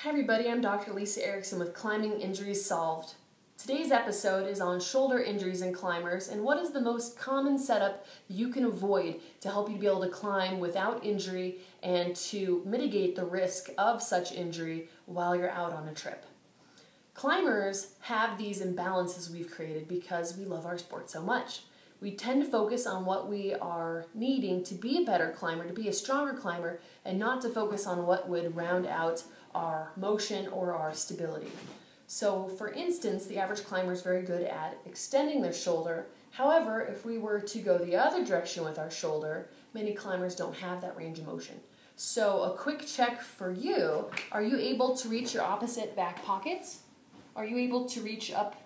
Hi everybody, I'm Dr. Lisa Erickson with Climbing Injuries Solved. Today's episode is on shoulder injuries in climbers and what is the most common setup you can avoid to help you to be able to climb without injury and to mitigate the risk of such injury while you're out on a trip. Climbers have these imbalances we've created because we love our sport so much. We tend to focus on what we are needing to be a better climber, to be a stronger climber, and not to focus on what would round out our motion or our stability. So for instance, the average climber is very good at extending their shoulder. However, if we were to go the other direction with our shoulder, many climbers don't have that range of motion. So a quick check for you, are you able to reach your opposite back pockets? Are you able to reach up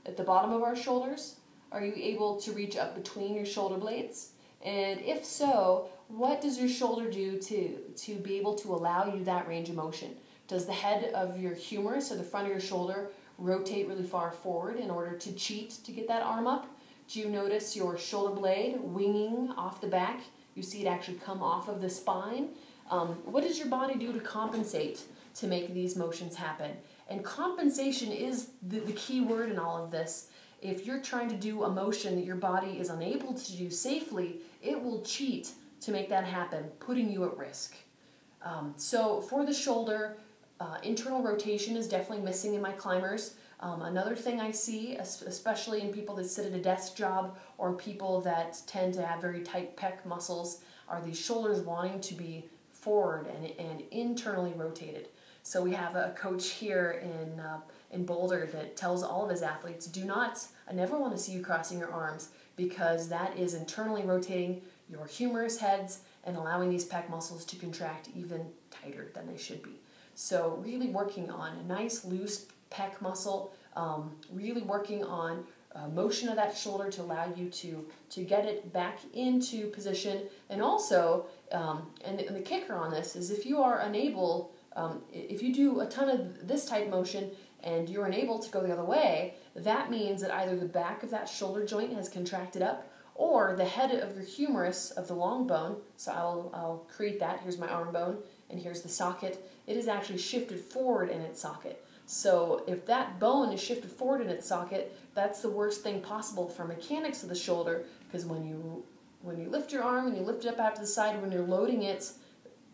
at the bottom of our shoulders? Are you able to reach up between your shoulder blades? And if so, what does your shoulder do to be able to allow you that range of motion? Does the head of your humerus or the front of your shoulder rotate really far forward in order to cheat to get that arm up? Do you notice your shoulder blade winging off the back? You see it actually come off of the spine. What does your body do to compensate to make these motions happen? And compensation is the key word in all of this. If you're trying to do a motion that your body is unable to do safely, it will cheat to make that happen, putting you at risk. So for the shoulder, internal rotation is definitely missing in my climbers. Another thing I see, especially in people that sit at a desk job or people that tend to have very tight pec muscles, are these shoulders wanting to be forward and internally rotated. So we have a coach here in Boulder that tells all of his athletes, I never want to see you crossing your arms because that is internally rotating your humerus heads and allowing these pec muscles to contract even tighter than they should be. So really working on a nice loose pec muscle, really working on motion of that shoulder to allow you to get it back into position. And also, and the kicker on this is if you are unable, if you do a ton of this type motion and you're unable to go the other way, that means that either the back of that shoulder joint has contracted up or the head of your humerus of the long bone, so I'll create that, here's my arm bone and here's the socket, it is actually shifted forward in its socket. So if that bone is shifted forward in its socket, that's the worst thing possible for mechanics of the shoulder, because when you lift your arm and you lift it up out to the side, when you're loading it,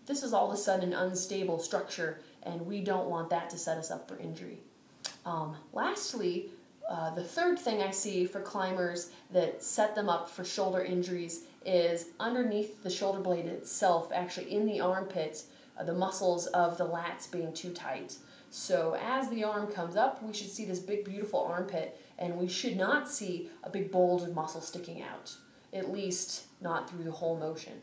this is all of a sudden an unstable structure, and we don't want that to set us up for injury. Lastly, the third thing I see for climbers that set them up for shoulder injuries is underneath the shoulder blade itself, actually in the armpit, the muscles of the lats being too tight. So as the arm comes up, we should see this big beautiful armpit, and we should not see a big bulge of muscle sticking out, at least not through the whole motion.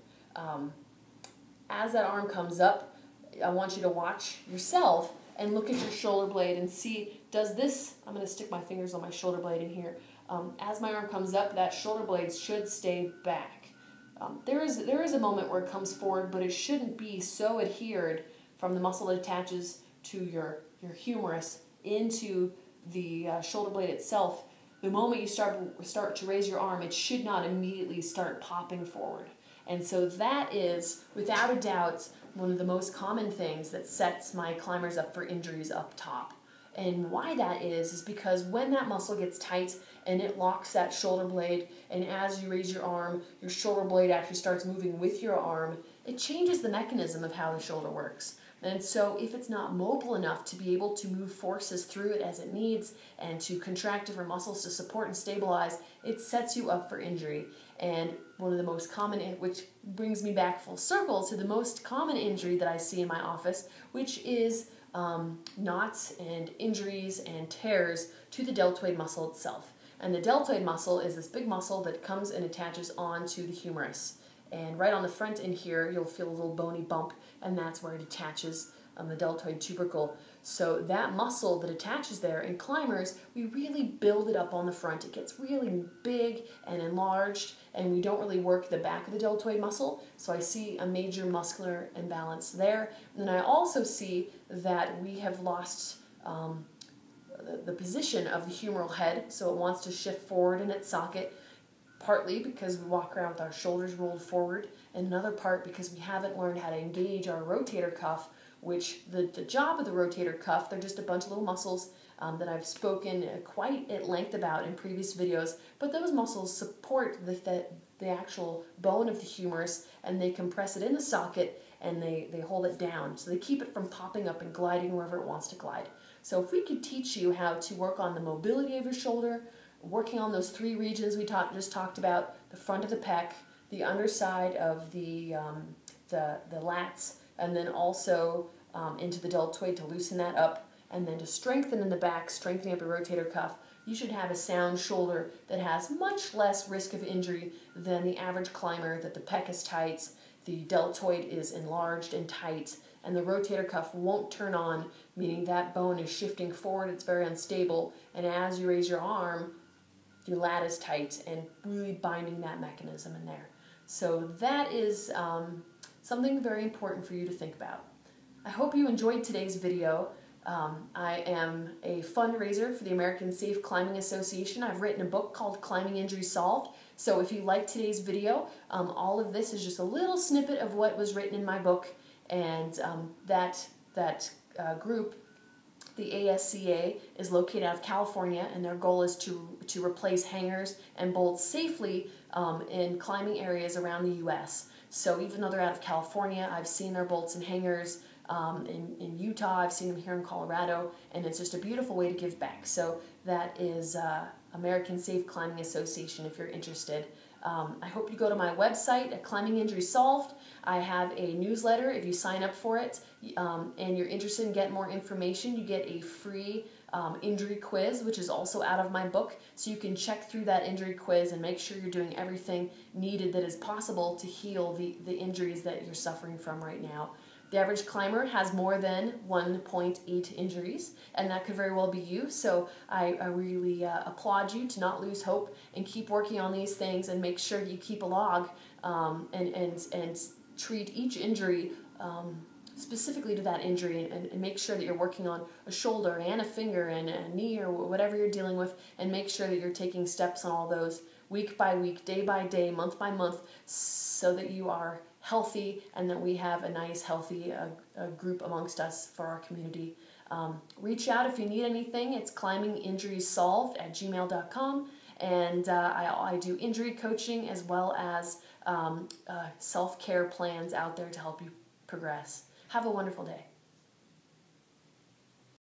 As that arm comes up, I want you to watch yourself and look at your shoulder blade and see, does this, I'm going to stick my fingers on my shoulder blade in here, as my arm comes up, that shoulder blade should stay back. There is a moment where it comes forward, but it shouldn't be so adhered from the muscle that attaches to your humerus into the shoulder blade itself. The moment you start to raise your arm, it should not immediately start popping forward. And so that is, without a doubt, one of the most common things that sets my climbers up for injuries up top. And why that is because when that muscle gets tight and it locks that shoulder blade, and as you raise your arm, your shoulder blade actually starts moving with your arm, it changes the mechanism of how the shoulder works. And so if it's not mobile enough to be able to move forces through it as it needs and to contract different muscles to support and stabilize, it sets you up for injury. And one of the most common, which brings me back full circle to the most common injury that I see in my office, which is knots and injuries and tears to the deltoid muscle itself. And the deltoid muscle is this big muscle that comes and attaches onto the humerus. And right on the front end here, you'll feel a little bony bump, and that's where it attaches the deltoid tubercle. So that muscle that attaches there in climbers, we really build it up on the front. It gets really big and enlarged, and we don't really work the back of the deltoid muscle. So I see a major muscular imbalance there. And then I also see that we have lost the position of the humeral head, so it wants to shift forward in its socket, partly because we walk around with our shoulders rolled forward, and another part because we haven't learned how to engage our rotator cuff which the job of the rotator cuff, they're just a bunch of little muscles that I've spoken quite at length about in previous videos, but those muscles support the actual bone of the humerus, and they compress it in the socket and they hold it down. So they keep it from popping up and gliding wherever it wants to glide. So if we could teach you how to work on the mobility of your shoulder, working on those three regions we just talked about, the front of the pec, the underside of the lats, and then also into the deltoid to loosen that up, and then to strengthen in the back, strengthening up your rotator cuff, you should have a sound shoulder that has much less risk of injury than the average climber, that the pec is tight, the deltoid is enlarged and tight, and the rotator cuff won't turn on, meaning that bone is shifting forward, it's very unstable, and as you raise your arm, your lat is tight and really binding that mechanism in there. So that is something very important for you to think about. I hope you enjoyed today's video. I am a fundraiser for the American Safe Climbing Association. I've written a book called Climbing Injuries Solved. So if you like today's video, all of this is just a little snippet of what was written in my book, and that group, the ASCA, is located out of California, and their goal is to replace hangers and bolts safely in climbing areas around the U.S. So even though they're out of California, I've seen their bolts and hangers in Utah, I've seen them here in Colorado, and it's just a beautiful way to give back. So that is American Safe Climbing Association if you're interested. I hope you go to my website at Climbing Injuries Solved. I have a newsletter. If you sign up for it and you're interested in getting more information, you get a free injury quiz, which is also out of my book. So you can check through that injury quiz and make sure you're doing everything needed that is possible to heal the injuries that you're suffering from right now. The average climber has more than 1.8 injuries, and that could very well be you. So I really applaud you to not lose hope and keep working on these things, and make sure you keep a log and treat each injury specifically to that injury, and make sure that you're working on a shoulder and a finger and a knee or whatever you're dealing with, and make sure that you're taking steps on all those week by week, day by day, month by month, so that you are healthy and that we have a nice, healthy group amongst us for our community. Reach out if you need anything. It's climbinginjuriessolved@gmail.com, and I do injury coaching as well as self-care plans out there to help you progress. Have a wonderful day.